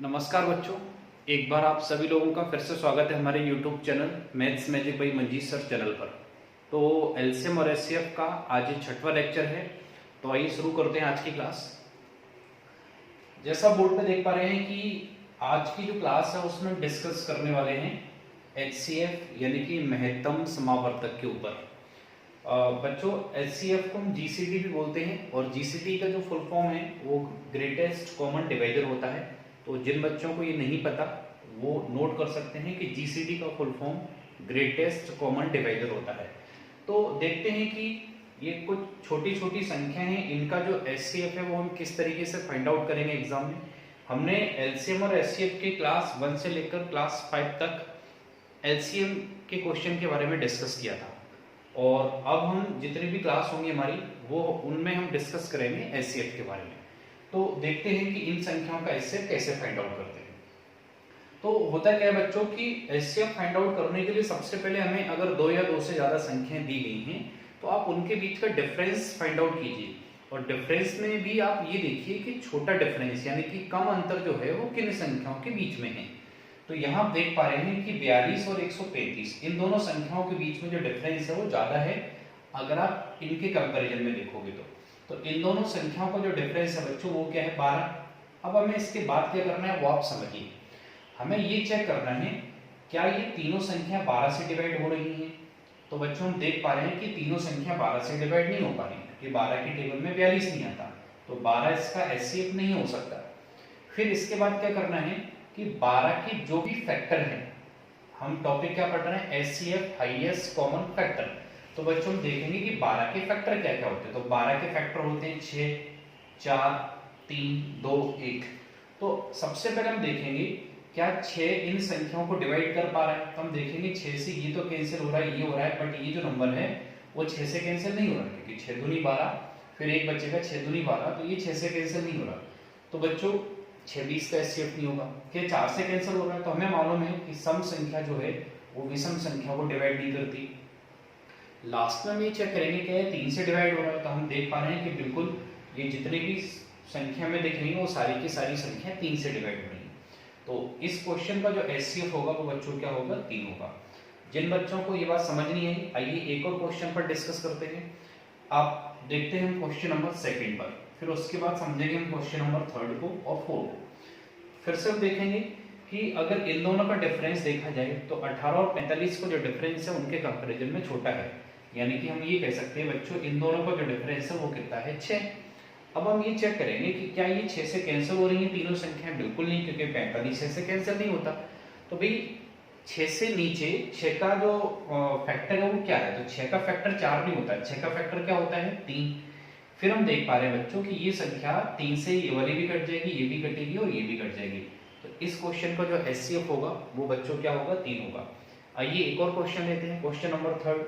नमस्कार बच्चों, एक बार आप सभी लोगों का फिर से स्वागत है हमारे YouTube channel maths magic by Manjeet sir channel पर। तो एलसीएम और एचसीएफ का आज ये 6वां लेक्चर है। तो आइए शुरू करते हैं आज की क्लास। जैसा बोर्ड पे देख पा रहे हैं कि आज की जो क्लास है उसमें डिस्कस करने वाले हैं एचसीएफ यानी कि महत्तम समावर्तक के ऊपर। बच्चों, एचसीएफ को हम जीसीडी भी बोलते हैं और जीसीडी का जो फुल फॉर्म है वो ग्रेटेस्ट कॉमन डिवाइडर होता है। तो जिन बच्चों को ये नहीं पता वो नोट कर सकते हैं कि जीसीडी का full form greatest common divider होता है। तो देखते हैं कि ये कुछ छोटी छोटी संख्या हैं, इनका जो एचसीएफ है वो हम किस तरीके से फाइंड आउट करेंगे एग्जाम में। हमने एलसीएम और एचसीएफ के क्लास 1 से लेकर क्लास 5 तक एलसीएम के क्वेश्चन के बारे में डिस्कस किया था, और अब हम जितनी भी क्लास होंगी हमारी वो उनमें हम डिस्कस करेंगे एचसीएफ के बारे में। तो देखते हैं कि इन संख्याओं का एचसीएफ कैसे फाइंड आउट करते हैं। तो होता क्या है बच्चों कि एचसीएफ फाइंड आउट करने के लिए सबसे पहले हमें अगर दो या दो से ज्यादा संख्याएं दी गई हैं तो आप उनके बीच का डिफरेंस फाइंड आउट कीजिए, और डिफरेंस में भी आप ये देखिए कि छोटा डिफरेंस यानी कि कम अंतर जो है वो किन संख्याओं के बीच में है। तो यहाँ आप देख पा रहे हैं कि 42 और 135 इन दोनों संख्याओं के बीच में जो डिफरेंस है वो ज्यादा है अगर आप इनके कंपैरिजन में देखोगे तो इन दोनों संख्याओं का जो डिफरेंस है बच्चों वो क्या है 12। अब हमें इसके बाद क्या करना है वो आप समझिए। हमें ये चेक करना है क्या ये तीनों संख्या 12 से डिवाइड हो रही हैं। तो बच्चों हम देख पा रहे हैं कि तीनों संख्या 12 से डिवाइड नहीं हो पा रही क्योंकि 12 के टेबल में 42 नहीं आता, तो 12 इसका एचसीएफ नहीं हो सकता। फिर इसके बाद क्या करना है कि 12 के जो भी फैक्टर है, हम टॉपिक क्या पढ़ रहे हैं एचसीएफ हाईएस्ट कॉमन फैक्टर। तो बच्चों हम देखेंगे कि 12 के फैक्टर क्या क्या होते हैं। तो 12 के फैक्टर होते हैं 6, 4, 3, 2, 1। तो सबसे पहले हम देखेंगे क्या 6 इन संख्याओं को डिवाइड कर पा रहा है। तो हम देखेंगे 6 से ये तो कैंसिल हो रहा है, ये हो रहा है, बट ये जो नंबर है वो 6 से कैंसिल नहीं हो रहा क्योंकि 6 दूनी 12, फिर एक बचेगा 6 दूनी 12, तो ये 6 से कैंसिल नहीं हो रहा। तो बच्चों 26 का एचसीएफ नहीं होगा। क्या 4 से कैंसिल हो रहा है? तो हमें मालूम है कि सम संख्या जो है वो विषम संख्या को डिवाइड नहीं करती। लास्ट में हम ये चेक करेंगे क्या है 3 से डिवाइड हो रहा है। तो हम देख पा रहे हैं कि बिल्कुल ये जितने भी संख्या में दिख रही है वो सारी की सारी संख्या 3 से डिवाइड हो रही है। तो इस क्वेश्चन का जो एचसीएफ होगा वो बच्चों क्या होगा 3 होगा। जिन बच्चों को ये बात समझ नहीं आई, आइए एक और क्वेश्चन पर डिस्कस करते हैं। आप देखते हैं क्वेश्चन नंबर 2 पर, फिर उसके बाद समझेंगे हम क्वेश्चन नंबर 3 को और 4 को। फिर से हम देखेंगे कि अगर इन दोनों का डिफरेंस देखा जाए तो 18 और 45 का जो डिफरेंस है उनके कंपैरिजन में छोटा है, यानी कि हम ये कह सकते हैं बच्चों इन दोनों का जो डिफरेंस है वो कितना है 6। अब हम ये चेक करेंगे कि क्या ये 6 से कैंसिल हो रही हैं तीनों संख्याएं। बिल्कुल नहीं, क्योंकि 45 6 से कैंसिल नहीं होता। तो भाई 6 से नीचे 6 का जो फैक्टर है वो क्या है, तो 6 का फैक्टर 4 नहीं होता, 6 का फैक्टर क्या होता है 3। फिर हम देख पा रहे हैं बच्चों कि ये संख्या 3 से ये वाली भी कट जाएगी, ये भी कटेगी और ये भी कट जाएगी। तो इस क्वेश्चन का जो एचसीएफ होगा वो बच्चों क्या होगा 3 होगा। आइए एक और क्वेश्चन लेते हैं, क्वेश्चन नंबर 3।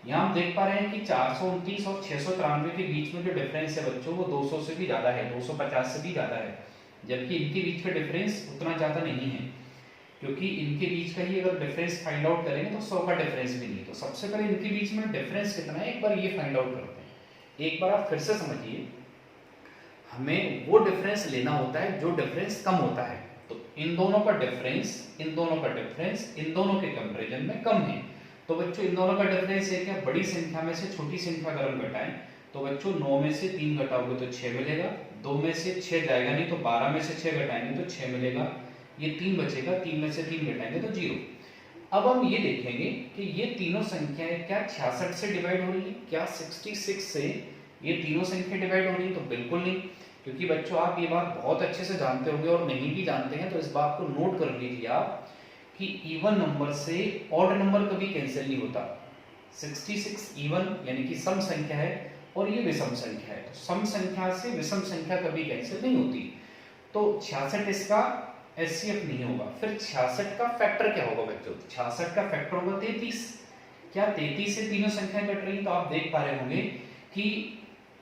यहाँ हम देख पा रहे हैं कि 429 और 693 के बीच में जो डिफरेंस है बच्चों वो 200 से भी ज्यादा है, 250 से भी ज्यादा है, जबकि इनके बीच का डिफरेंस उतना ज्यादा नहीं है, क्योंकि इनके बीच का ही अगर डिफरेंस फाइंड आउट करेंगे तो 100 का डिफरेंस भी नहीं। तो सबसे पहले इनके बीच में डिफरेंस कितना है एक बार ये फाइंड आउट करते हैं। एक बार आप फिर से समझिए, हमें वो डिफरेंस लेना होता है जो डिफरेंस कम होता है। तो इन दोनों का डिफरेंस, इन दोनों का डिफरेंस इन दोनों के कंपैरिजन में कम है। तो बच्चों इन दोनों का डिफरेंस है क्या, बड़ी संख्या में से छोटी संख्या अगर हम घटाएं तो बच्चों 9 में से 3 घटाओगे तो 6 मिलेगा, 2 में से 6 जाएगा नहीं, तो 12 में से 6 घटाएंगे तो 6 मिलेगा, ये 3 बचेगा, 3 में से 3 घटाएंगे तो 0। अब हम ये देखेंगे कि ये तीनों संख्याएं क्या 66 से डिवाइड हो रही है, क्या 66 से ये तीनों संख्या डिवाइड हो रही है? तो बिल्कुल नहीं, क्योंकि बच्चों आप ये बात बहुत अच्छे से जानते होंगे, और नहीं भी जानते हैं तो इस बात को नोट कर लीजिए आप कि इवन नंबर से ऑड नंबर कभी कैंसिल नहीं होता। 66 इवन यानी कि सम संख्या है और ये विषम संख्या है, तो सम संख्या से विषम संख्या कभी कैंसिल नहीं होती। तो 66 इसका एचसीएफ नहीं होगा। फिर 66 का फैक्टर क्या होगा बच्चों, 66 का फैक्टर होगा 33। क्या 33 से तीनों संख्याएं कट रही? तो आप देख पा रहे होंगे कि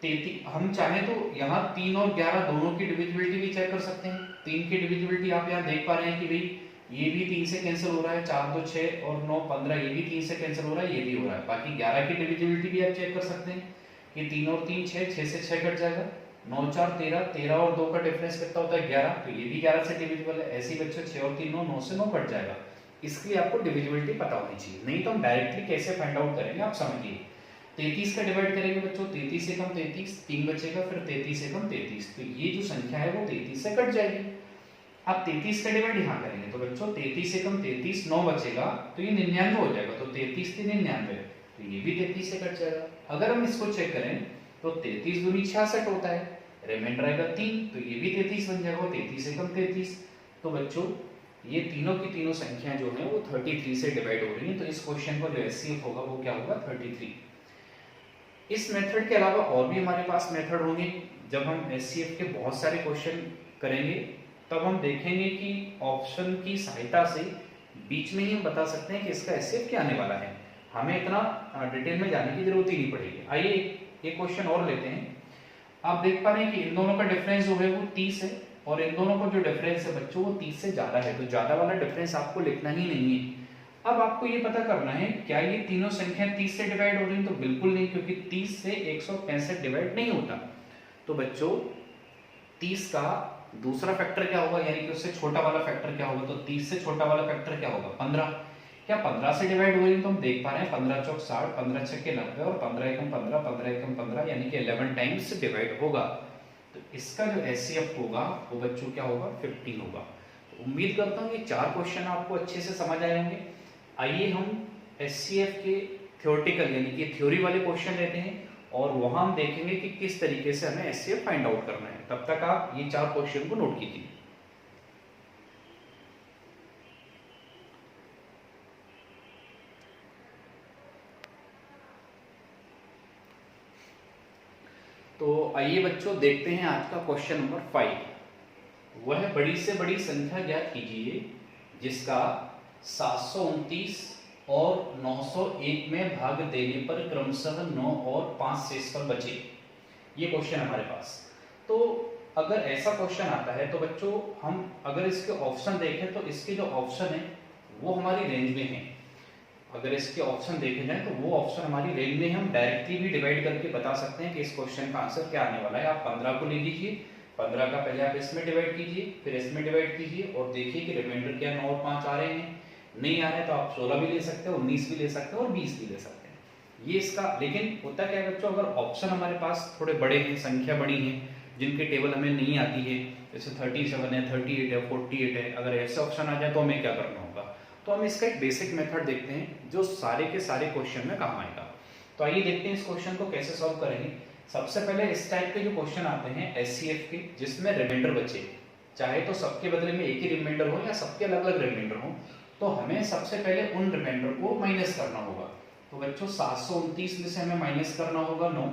33, हम चाहे तो यहाँ 3 और 11 दोनों की डिविजिबिलिटी भी चेक कर सकते हैं। 3 की डिविजिबिलिटी आप यहाँ देख पा रहे हैं कि भाई ये भी 3 से कैंसिल हो रहा है, 4 2 6 और 9 15, ये भी 3 से कैंसिल हो रहा है, ये भी हो रहा है। बाकी 11 की डिविजिबिलिटी भी आप चेक कर सकते हैं कि 3 और 3 6, 6 से 6 कट जाएगा, 9 4 13, 13 और 2 का डिफरेंस कितना होता है 11, तो ये भी 11 से डिविजिबल है। ऐसे ही बच्चों 6 और 3 9, 9 से 9 कट जाएगा। इसके लिए आपको डिविजिबिलिटी पता होनी चाहिए, नहीं तो हम डायरेक्टली कैसे फाइंड आउट करेंगे आप समझिए। 33 का डिवाइड करेंगे बच्चों, 33 से कम 33, 3 बचेगा, फिर 33 से कम 33, तो ये जो संख्या है वो 33 से कट जाएगी। आप 33 का डिवाइड यहाँ करेंगे तो बच्चों 33 से कम 33, 9 बचेगा, तो ये 99 हो जाएगा, तो 33 3 99, तो ये भी 33 से कट जाएगा। अगर हम इसको चेक करें तो 33 दूनी 66 होता है, रिमाइंडर आएगा 3, तो ये भी 33 बन जाएगा, 33 से कम 33। तो बच्चों ये तीनों की तीनों संख्याएं जो है वो 33 से डिवाइड हो रही है, तो इस क्वेश्चन का जो एचसीएफ होगा वो क्या होगा 33। इस मेथड के अलावा और भी हमारे पास मेथड होंगे। जब हम एचसीएफ के बहुत सारे क्वेश्चन करेंगे तब हम देखेंगे कि ऑप्शन की सहायता से बीच में ही हम बता सकते हैं कि इसका एचसीएफ क्या आने वाला है, हमें इतना डिटेल में जाने की जरूरत ही नहीं पड़ेगी। आइए एक क्वेश्चन और लेते हैं। आप देख पा रहे हैं कि इन दोनों का डिफरेंस जो है वो 30 है, और इन दोनों का जो डिफरेंस है बच्चों वो 30 से ज्यादा है, तो ज्यादा वाला डिफरेंस आपको लिखना ही नहीं है। अब आपको ये पता करना है क्या ये तीनों संख्या 30 से डिवाइड हो रही हैं, तो बिल्कुल नहीं, क्योंकि 30 से 165 डिवाइड नहीं होता। तो बच्चों 30 का दूसरा फैक्टर क्या होगा, यानी कि उससे छोटा वाला फैक्टर क्या होगा, तो 30 से छोटा वाला फैक्टर क्या होगा 15। क्या 15 से डिवाइड हो रही है, तो हम देख पा रहे हैं 15 चौक 60, 15 छक्के 90 और 15 एकम 15, 15 एकम 15, यानी कि 11 टाइम्स डिवाइड होगा। तो इसका जो एचसीएफ होगा वो बच्चों क्या होगा 15 होगा। तो उम्मीद करता हूँ ये 4 क्वेश्चन आपको अच्छे से समझ आए होंगे। आइए हम एचसीएफ के थ्योरेटिकल यानी कि थ्योरी वाले क्वेश्चन लेते हैं और वहां हम देखेंगे कि किस तरीके से हमें एचसीएफ फाइंड आउट करना है। तब तक आप ये 4 क्वेश्चन को नोट कीजिए। तो आइए बच्चों देखते हैं आज का क्वेश्चन नंबर 5। वह बड़ी से बड़ी संख्या ज्ञात कीजिए जिसका 729 और 901 में भाग देने पर क्रमशः 9 और 5 शेष पर बचे। ये क्वेश्चन हमारे पास। तो अगर ऐसा क्वेश्चन आता है तो बच्चों हम अगर इसके ऑप्शन देखें तो इसके जो ऑप्शन है वो हमारी रेंज में है। अगर इसके ऑप्शन देखे जाए तो वो ऑप्शन हमारी रेंज में हम डायरेक्टली भी डिवाइड करके बता सकते हैं कि इस क्वेश्चन का आंसर क्या आने वाला है। आप 15 को ले लीजिए, 15 का पहले आप इसमें डिवाइड कीजिए, फिर इसमें डिवाइड कीजिए और देखिए कि रिमाइंडर क्या 9 और 5 आ रहे हैं। नहीं आ रहे तो आप 16 भी ले सकते हो, 19 भी ले सकते हो और 20 भी ले सकते हैं। ये इसका, लेकिन होता क्या है बच्चों, अगर ऑप्शन हमारे पास थोड़े बड़े हैं, संख्या बड़ी है, जिनके टेबल हमें नहीं आती है, जैसे 37 है, 38 है, 48 है, अगर ऐसे ऑप्शन आ जाए तो हमें क्या करना होगा। तो हम इसका एक बेसिक मेथड देखते हैं जो सारे के सारे क्वेश्चन में काम आएगा। तो आइए देखते हैं इस क्वेश्चन को कैसे सॉल्व करेंगे। सबसे पहले इस टाइप के जो क्वेश्चन आते हैं एचसीएफ के जिसमें रिमाइंडर बचे, चाहे तो सबके बदले में एक ही रिमाइंडर हो या सबके अलग अलग रिमाइंडर हो, तो हमें सबसे पहले उन रिमाइंडर को माइनस करना होगा। तो बच्चों 729 में से हमें माइनस करना होगा 9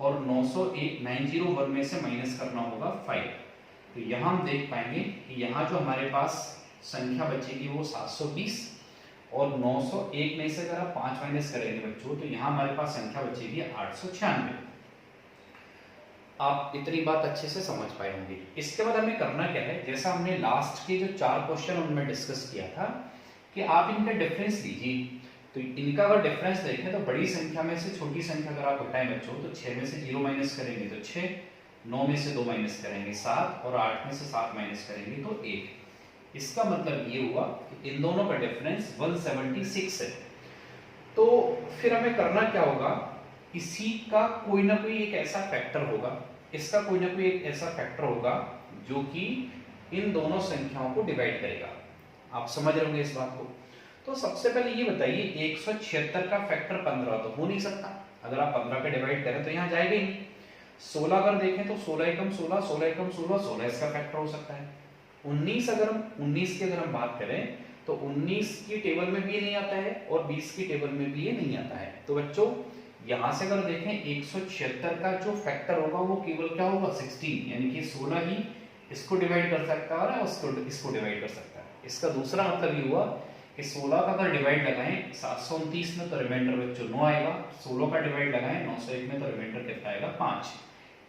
और 901 में से माइनस करना होगा 5। तो यहाँ हम देख पाएंगे कि यहाँ जो हमारे पास संख्या बचेगी वो 720 और 901 में से अगर आप 5 माइनस करेंगे बच्चों तो यहाँ हमारे पास संख्या बचेगी 896। आप इतनी बात अच्छे से समझ पाए होंगे। इसके बाद हमें करना क्या है, जैसा हमने लास्ट के जो 4 क्वेश्चन उनमें डिस्कस किया था कि आप इनका डिफरेंस लीजिए। तो इनका अगर डिफरेंस देखें तो बड़ी संख्या में से छोटी संख्या अगर आप हटाएं बच्चों तो 6 में से 0 माइनस करेंगे तो 6, 9 में से 2 माइनस करेंगे 7 और 8 में से 7 माइनस करेंगे तो 1। इसका मतलब ये हुआ कि इन दोनों का डिफरेंस 176 है। तो फिर हमें करना क्या होगा, इसी का कोई ना कोई एक ऐसा फैक्टर होगा, इसका कोई ना कोई एक ऐसा फैक्टर होगा जो कि इन दोनों संख्याओं को डिवाइड करेगा। आप समझ रहे होंगे इस बात को। तो सबसे पहले ये बताइए 176 का फैक्टर 15 तो हो नहीं सकता, अगर आप 15 का डिवाइड करें तो यहाँ जाएगा ही नहीं। 16 अगर देखें तो 16 एकम 16, 16 एकम 16, 16 इसका फैक्टर हो सकता है। 19 की अगर हम बात करें तो 19 की टेबल में भी ये नहीं आता है और 20 की टेबल में भी ये नहीं आता है। तो बच्चों यहाँ से अगर देखें 176 का जो फैक्टर होगा वो केवल क्या होगा 16, यानी कि 16 ही इसको डिवाइड कर सकता है और इसको डिवाइड कर सकता है। इसका दूसरा मतलब ये हुआ कि 16 का अगर डिवाइड लगाएं 729 में तो रिमाइंडर बच्चों 9 आएगा, 16 का डिवाइड लगाएं 901 में तो रिमाइंडर कितना आएगा 5।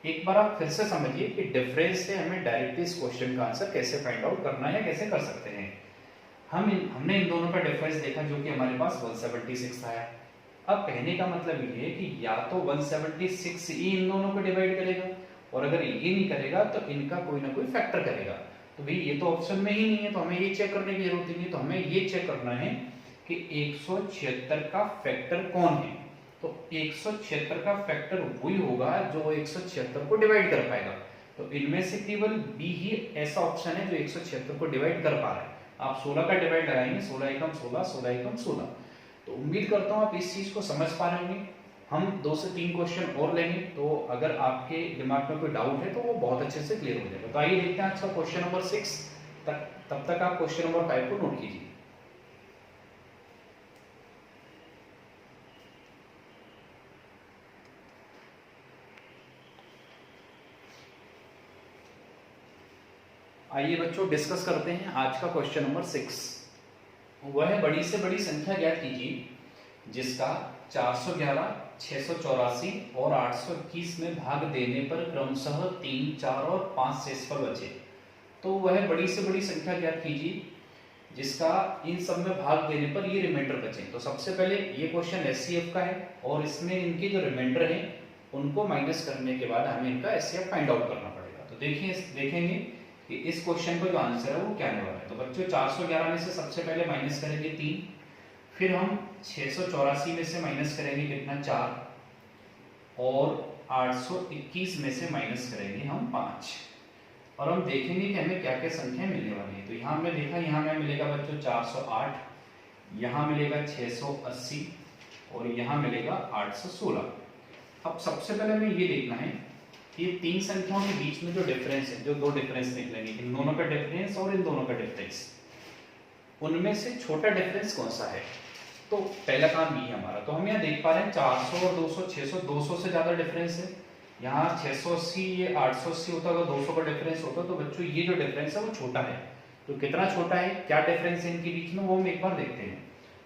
एक बार आप फिर से समझिए कि डिफरेंस से हमें डायरेक्टली इस क्वेश्चन का आंसर कैसे फाइंड आउट करना है या कैसे कर सकते हैं। हमने इन दोनों का डिफरेंस देखा जो कि हमारे पास 176 आया। अब कहने का मतलब ये है कि या तो 176 ही इन दोनों को डिवाइड करेगा और अगर ये नहीं करेगा तो इनका कोई ना कोई फैक्टर करेगा। तो भाई ये तो ऑप्शन में ही नहीं है, तो हमें ये चेक करने की जरूरत ही नहीं। तो हमें ये चेक करना है कि 176 का फैक्टर कौन है। तो 176 का फैक्टर वही होगा जो 176 को डिवाइड कर पाएगा। तो इनमें से केवल बी ही ऐसा ऑप्शन है जो 176 को डिवाइड कर पा रहा है। आप 16 का डिवाइड लगाएंगे, 16 एकम 16, 16 एकम 16। तो उम्मीद करता हूं आप इस चीज को समझ पा रहे होंगे। हम 2 से 3 क्वेश्चन और लेंगे, तो अगर आपके दिमाग में कोई डाउट है तो वो बहुत अच्छे से क्लियर हो जाएगा। तो आइए देखते हैं आज का क्वेश्चन नंबर 6 तब तक आप क्वेश्चन नंबर 5 को नोट कीजिए। आइए बच्चों डिस्कस करते हैं आज का क्वेश्चन नंबर 6। वह बड़ी से बड़ी संख्या ज्ञात कीजिए जिसका 411, 684 और 821 में भाग देने पर क्रमशः 3, 4 और 5 शेषफल बचे। तो वह बड़ी से बड़ी संख्या ज्ञात कीजिए जिसका इन सब में भाग देने पर ये रिमाइंडर बचे। तो सबसे पहले ये क्वेश्चन एचसीएफ का है और इसमें इनके जो रिमाइंडर हैं उनको माइनस करने के बाद हमें इनका एचसीएफ फाइंड आउट करना पड़ेगा। तो देखेंगे कि इस क्वेश्चन का जो आंसर है वो क्या आने वाला है। तो बच्चों 411 में से सबसे पहले माइनस करेंगे 3, फिर हम 684 में से माइनस करेंगे कितना 4 और 821 में से माइनस करेंगे हम 5। और हम देखेंगे कि हमें क्या क्या संख्या मिलने वाली है। तो यहाँ हमने देखा, यहाँ हमें मिलेगा बच्चों 408, यहाँ मिलेगा 680 और यहाँ मिलेगा 816। अब सबसे पहले हमें ये देखना है कि ये 3 संख्याओं के बीच में जो डिफरेंस है, जो 2 डिफरेंस निकलेंगे, इन दोनों का डिफरेंस और इन दोनों का डिफरेंस, उनमें से छोटा डिफरेंस कौन सा है। तो पहला काम ये हमारा, तो हम यहाँ देख पा रहे हैं 400 और 200, 200 से ज्यादा डिफरेंस है। यहाँ 680 ये 880 होता है, 200 का डिफरेंस होता है। तो बच्चों ये जो डिफरेंस है वो छोटा है। तो कितना छोटा है, क्या डिफरेंस है इनके बीच में, वो हम एक बार देखते हैं।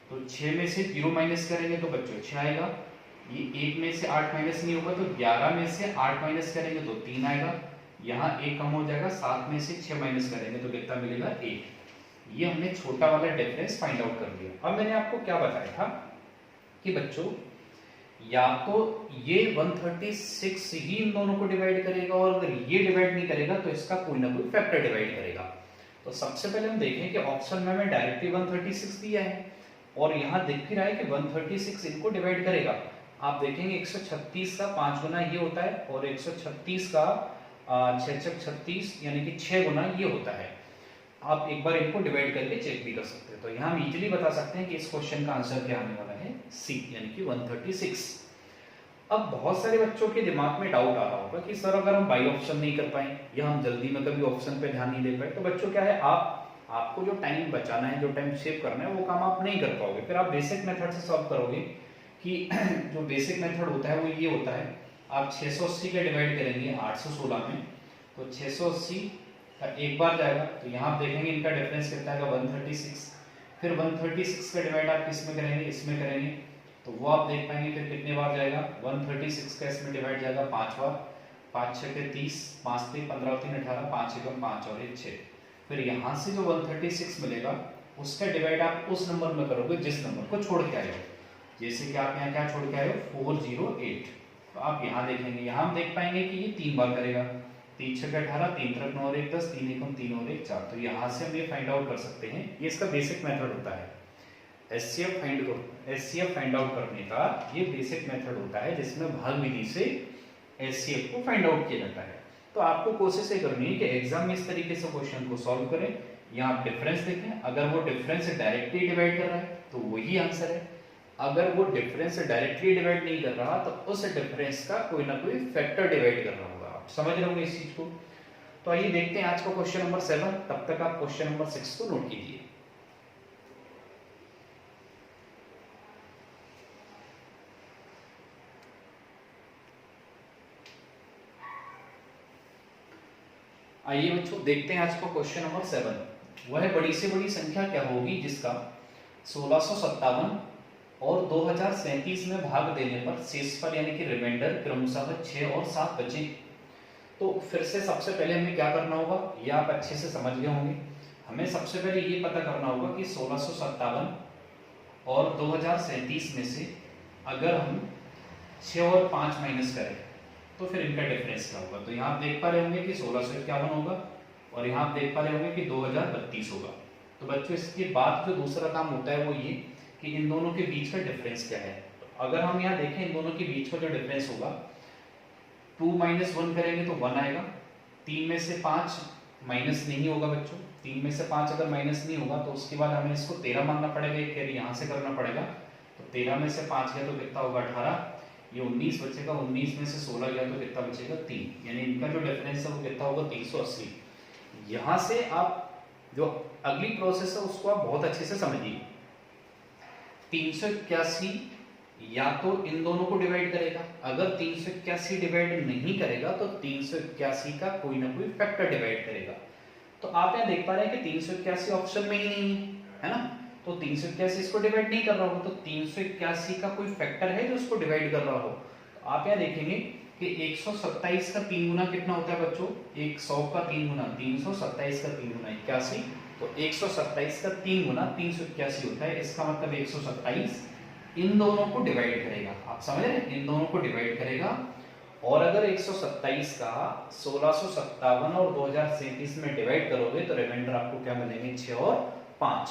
तो 6 में से 0 माइनस करेंगे तो बच्चों 6 आएगा। ये 1 में से 8 माइनस नहीं होगा तो 11 में से 8 माइनस करेंगे तो 3 आएगा। यहाँ 1 कम हो जाएगा, 7 में से 6 माइनस करेंगे तो कितना मिलेगा 1। ये हमने छोटा वाला डिफरेंस फाइंड आउट कर लिया। अब मैंने आपको क्या बताया था कि बच्चों या तो ये 136 ही इन दोनों को डिवाइड करेगा और अगर ये डिवाइड नहीं करेगा तो इसका कोई ना कोई फैक्टर डिवाइड करेगा। तो सबसे पहले हम देखें कि ऑप्शन में हमें डायरेक्टली 136 दिया है और यहाँ दिख भी रहा है कि 136 इनको डिवाइड करेगा। आप देखेंगे 136 का 5 गुना ये होता है और 136 का 6 यानी कि 6 गुना ये होता है। आप एक बार इनको डिवाइड करके चेक भी कर सकते हैं। तो यहाँ हम इजीली बता सकते हैं कि इस क्वेश्चन का आंसर क्या आने वाला है, सी यानी कि 136। अब बहुत सारे बच्चों के दिमाग में डाउट आ रहा होगा कि सर अगर हम बाई ऑप्शन नहीं कर पाए या हम जल्दी में कभी ऑप्शन पे ध्यान नहीं दे पाए, तो बच्चों क्या है, आपको जो टाइम बचाना है, जो टाइम सेव करना है, वो काम आप नहीं कर पाओगे। फिर आप बेसिक मेथड से सॉल्व करोगे कि जो बेसिक मेथड होता है वो ये होता है, आप 680 का डिवाइड करेंगे 816 में, तो 680 का एक बार जाएगा। तो यहाँ आप देखेंगे इनका डिफरेंस कितना है 136। फिर 136 का डिवाइड आप किस में करेंगे, इसमें करेंगे, तो वो आप देख पाएंगे फिर कितने बार जाएगा 136 का इसमें डिवाइड जाएगा 5 बार। 5 6 के 30, 5 3 15 3 18, 5 1 5 और 1 6। फिर यहाँ से जो 136 मिलेगा उसका डिवाइड आप उस नंबर में करोगे जिस नंबर को छोड़ के आए हो। जैसे कि आप यहाँ क्या छोड़ के आए हो 408, तो आप यहाँ देखेंगे, यहाँ हम देख पाएंगे कि ये 3 बार करेगा। 3 6 18, 3 3 9 और 1 10, 3 1 3 और 1 4। तो यहाँ से हम ये फाइंड आउट कर सकते हैं। ये इसका बेसिक मेथड होता है, एचसीएफ फाइंड आउट करने का ये बेसिक मेथड होता है जिसमें भाग विधि से एचसीएफ को फाइंड आउट किया जाता है। तो आपको कोशिश ये करनी है कि एग्जाम में इस तरीके से क्वेश्चन को सॉल्व करें। यहाँ आप डिफरेंस देखें, अगर वो डिफरेंस डायरेक्टली डिवाइड कर रहा है तो वही आंसर है। अगर वो डिफरेंस डायरेक्टली डिवाइड नहीं कर रहा तो उस डिफरेंस का कोई ना कोई फैक्टर डिवाइड कर रहा होगा। आप समझ रहे होंगे इस चीज को। तो आइए देखते हैं आज का क्वेश्चन नंबर 7। तब तक आप क्वेश्चन नंबर 6 को नोट कीजिए। आइए बच्चों देखते हैं आज का क्वेश्चन नंबर 7। वह बड़ी से बड़ी संख्या क्या होगी जिसका 1657 और 2037 में भाग देने पर शेषफल यानी कि रिमाइंडर क्रमशः 6 और 7 बचे। तो फिर से सबसे पहले हमें क्या करना होगा, ये आप अच्छे से समझ गए होंगे। हमें सबसे पहले ये पता करना होगा कि 1657 और 2037 में से अगर हम 6 और 5 माइनस करें तो फिर इनका डिफरेंस क्या होगा। तो यहाँ आप देख पा रहे होंगे कि 1651 होगा और यहाँ आप देख पा रहे होंगे कि 2032 होगा। तो बच्चों इसके बाद जो दूसरा काम होता है वो ये कि इन दोनों के बीच का डिफरेंस क्या है। तो अगर हम यहाँ देखें इन दोनों के बीच का जो डिफरेंस होगा 2 - 1 करेंगे तो 1 आएगा। 3 में से 5 माइनस नहीं होगा बच्चों, 3 में से 5 अगर माइनस नहीं होगा तो उसके बाद हमें इसको 13 मानना पड़ेगा, एक कैरी यहाँ से करना पड़ेगा। तो 13 में से 5 गया तो कितना होगा 18, ये 19 बचेगा, 19 में से 16 गया तो कितना बचेगा 3, यानी इनका जो डिफरेंस है वो कितना होगा 380। यहाँ से आप जो अगली प्रोसेस है उसको आप बहुत अच्छे से समझिए। 381 या तो इन दोनों को डिवाइड करेगा, अगर 381 डिवाइड नहीं करेगा तो 381 का कोई ना कोई फैक्टर डिवाइड करेगा। तो आप यहाँ देख पा रहे हैं कि 381 ऑप्शन में ही नहीं है ना, तो 381 इसको डिवाइड नहीं कर रहा हो, तो 381 का कोई फैक्टर है जो इसको डिवाइड कर रहा हो। तो आप यहाँ देखेंगे कि 127 का 3 गुना कितना होता है बच्चों, 100 का 3 गुना 327 का 3 गुना 81, तो 127 का 3 गुना 381 होता है। इसका मतलब 127 इन दोनों को डिवाइड करेगा, आप समझ रहे हैं, इन दोनों को डिवाइड करेगा। और अगर 127 का 1657 और 2037 में डिवाइड करोगे तो रिमाइंडर आपको क्या मिलेंगे 6 और 5।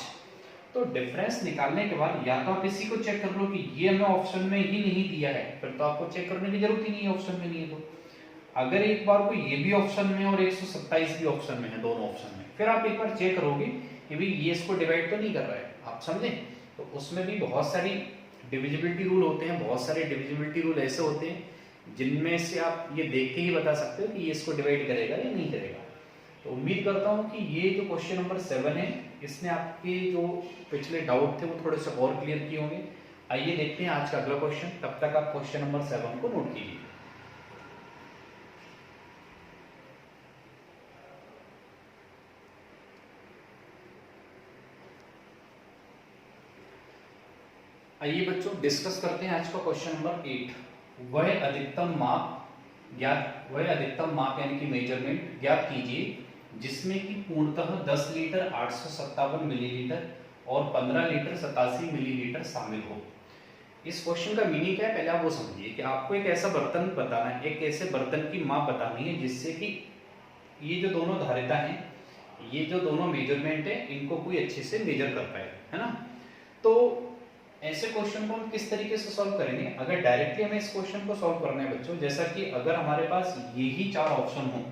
तो डिफरेंस निकालने के बाद या तो आप इसी को चेक कर लो कि ये हमें ऑप्शन में ही नहीं दिया है, फिर तो आपको चेक करने की जरूरत ही नहीं है, ऑप्शन में नहीं है। तो अगर एक बार को ये भी ऑप्शन में और 127 भी ऑप्शन में है, दोनों ऑप्शन में, फिर आप एक बार चेक करोगे कि भाई ये इसको डिवाइड तो नहीं कर रहा है, आप समझे। तो उसमें भी बहुत सारी डिविजिबिलिटी रूल होते हैं, बहुत सारे डिविजिबिलिटी रूल ऐसे होते हैं जिनमें से आप ये देख के ही बता सकते हो कि ये इसको डिवाइड करेगा या नहीं करेगा। तो उम्मीद करता हूँ कि ये जो क्वेश्चन नंबर 7 है इसने आपके जो पिछले डाउट थे वो थोड़े से और क्लियर किए होंगे। आइए देखते हैं आज का अगला क्वेश्चन, तब तक आप क्वेश्चन नंबर 7 को नोट कीजिए। आइए बच्चों डिस्कस करते हैं आज का क्वेश्चन नंबर 8। वह अधिकतम माप यानी कि मेजरमेंट ज्ञात कीजिए जिसमें कि पूर्णतः 10 लीटर 857 मिलीलीटर और 15 लीटर 87 मिलीलीटर शामिल हो। इस क्वेश्चन का मीनिंग क्या है पहले आप वो समझिए कि आपको एक ऐसा बर्तन बताना है, एक ऐसे बर्तन की माप बतानी है जिससे कि ये जो दोनों धारिता हैं, ये जो दोनों मेजरमेंट है, इनको कोई अच्छे से मेजर कर पाए, है ना। तो ऐसे क्वेश्चन को हम किस तरीके से सॉल्व करेंगे। अगर डायरेक्टली हमें इस क्वेश्चन को सॉल्व करना है बच्चों, जैसा कि अगर हमारे पास यही 4 ऑप्शन हो,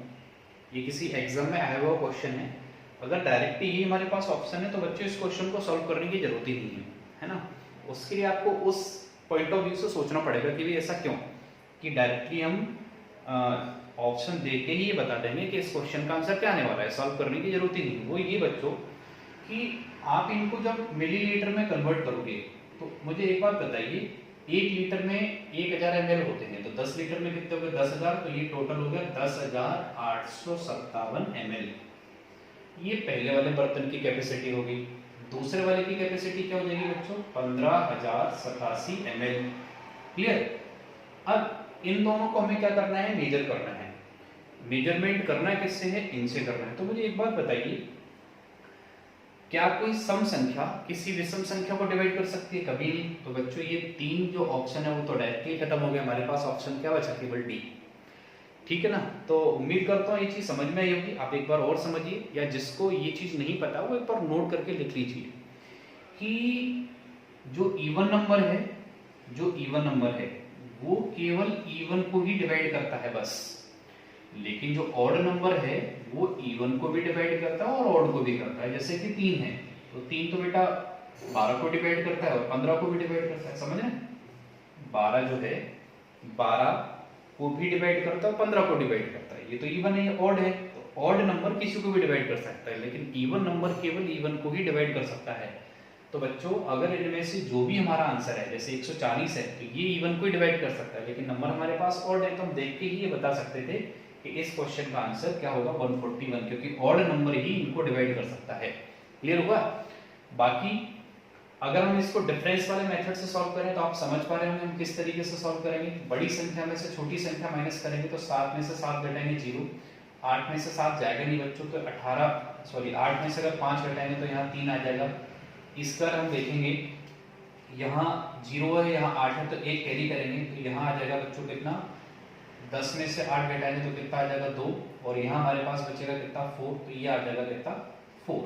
ये किसी एग्जाम में आया हुआ क्वेश्चन है, अगर डायरेक्टली यही हमारे पास ऑप्शन है तो बच्चों इस क्वेश्चन को सॉल्व करने की जरूरत ही नहीं है ना। उसके लिए आपको उस पॉइंट ऑफ व्यू से सोचना पड़ेगा कि भी ऐसा क्यों, कि डायरेक्टली हम ऑप्शन दे के ही ये बता देंगे कि इस क्वेश्चन का आंसर क्या आने वाला है, सॉल्व करने की जरूरत ही नहीं। वो ये बच्चों कि आप इनको जब मिलीलीटर में कन्वर्ट करोगे तो मुझे एक बात बताइए, 1 लीटर में 1000 ml होते हैं, तो 10 लीटर में कितने हो गए 10,000, तो ये टोटल हो गया 10,857 ml। ये पहले वाले बर्तन की कैपेसिटी होगी। दूसरे वाले की कैपेसिटी क्या हो जाएगी बच्चों 15,087 ml। क्लियर। अब इन दोनों को हमें क्या करना है, मेजर करना है। मेजरमेंट करना है किससे है, इनसे करना है। तो मुझे एक बात बताइए, क्या कोई सम संख्या किसी विषम संख्या को डिवाइड कर सकती है, कभी नहीं। तो बच्चों ये 3 जो ऑप्शन है वो तो डायरेक्टली खत्म हो गया, हमारे पास ऑप्शन क्या बचा केवल डी, ठीक है ना। तो उम्मीद करता हूँ ये चीज समझ में आई होगी। आप एक बार और समझिए, या जिसको ये चीज नहीं पता वो एक बार नोट करके लिख लीजिए कि जो इवन नंबर है वो केवल इवन को ही डिवाइड करता है बस, लेकिन जो ऑड नंबर है वो इवन को भी डिवाइड करता है और ऑड को भी करता है। जैसे कि 3 है तो 3 तो बेटा 12 को डिवाइड करता है और 15 को भी डिवाइड करता है, समझ रहे हैं। 12 जो है 12 को भी डिवाइड करता है और 15 को डिवाइड करता है। ये तो इवन है, ये ऑड है, तो ऑड नंबर किसी को भी डिवाइड कर सकता है, लेकिन इवन नंबर केवल इवन को ही डिवाइड कर सकता है। तो बच्चों अगर इनमें से जो भी हमारा आंसर है, जैसे 140 है तो ये इवन को ही डिवाइड कर सकता है, लेकिन नंबर हमारे पास ऑड है, तो हम देख के ही ये बता सकते थे कि इस क्वेश्चन का आंसर क्या होगा 141, क्योंकि ऑड नंबर ही इनको डिवाइड कर सकता है। क्लियर हुआ। बाकी अगर हम इसको डिफरेंस वाले मेथड से सॉल्व करें तो आप समझ पा रहे होंगे हम किस तरीके से सॉल्व करेंगे। बड़ी संख्या में से छोटी संख्या माइनस करेंगे तो 7 में से 7 घटाएंगे 0, 8 में से 7 जाएगा नहीं बच्चों, तो 8 में से अगर 5 घटाएंगे तो यहाँ 3 आ जाएगा। इसका हम देखेंगे यहाँ 0 है, यहाँ 8 है, तो 1 कैरी करेंगे तो यहाँ आ जाएगा बच्चों कितना 10 में से 8 घटाएंगे तो कितना आ जाएगा 2, और यहाँ हमारे पास बचेगा कितना 4, तो ये आ जाएगा कितना 4।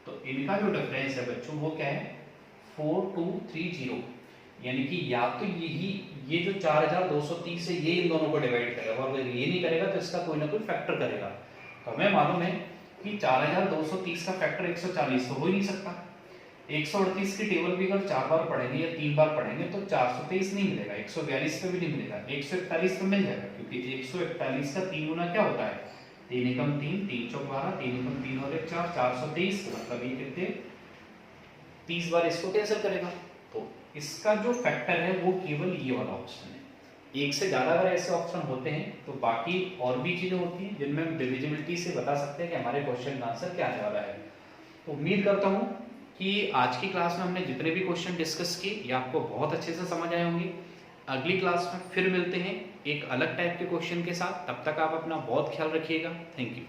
तो इनका जो डिफरेंस है बच्चों वो क्या है 4230, यानी कि या तो यही ये जो 4230 है ये इन दोनों को डिवाइड करेगा, और अगर ये नहीं करेगा तो इसका कोई ना कोई फैक्टर करेगा। तो हमें मालूम है कि 4230 का फैक्टर 140 तो हो ही नहीं सकता। 138 की टेबल भी अगर 4 बार पढ़ेंगे या 3 बार पढ़ेंगे तो 423 नहीं मिलेगा, 142 पे भी नहीं मिलेगा, 141 पे मिल जाएगा, क्योंकि 141 का 3 गुना क्या होता है 3 एकम 3, 3 चौक 12, 3 एकम 3 और 1 4, 423, मतलब ये कितने 30 बार इसको कैंसिल करेगा। तो इसका जो फैक्टर है वो केवल ये वाला ऑप्शन है। एक से ज्यादा अगर ऐसे ऑप्शन होते हैं तो बाकी और भी चीजें होती हैं जिनमें हम डिविजिबिलिटी से बता सकते हैं कि हमारे क्वेश्चन का आंसर क्या आने वाला है। तो उम्मीद करता हूँ कि आज की क्लास में हमने जितने भी क्वेश्चन डिस्कस किए ये आपको बहुत अच्छे से समझ आए होंगे। अगली क्लास में फिर मिलते हैं एक अलग टाइप के क्वेश्चन के साथ, तब तक आप अपना बहुत ख्याल रखिएगा। Thank you.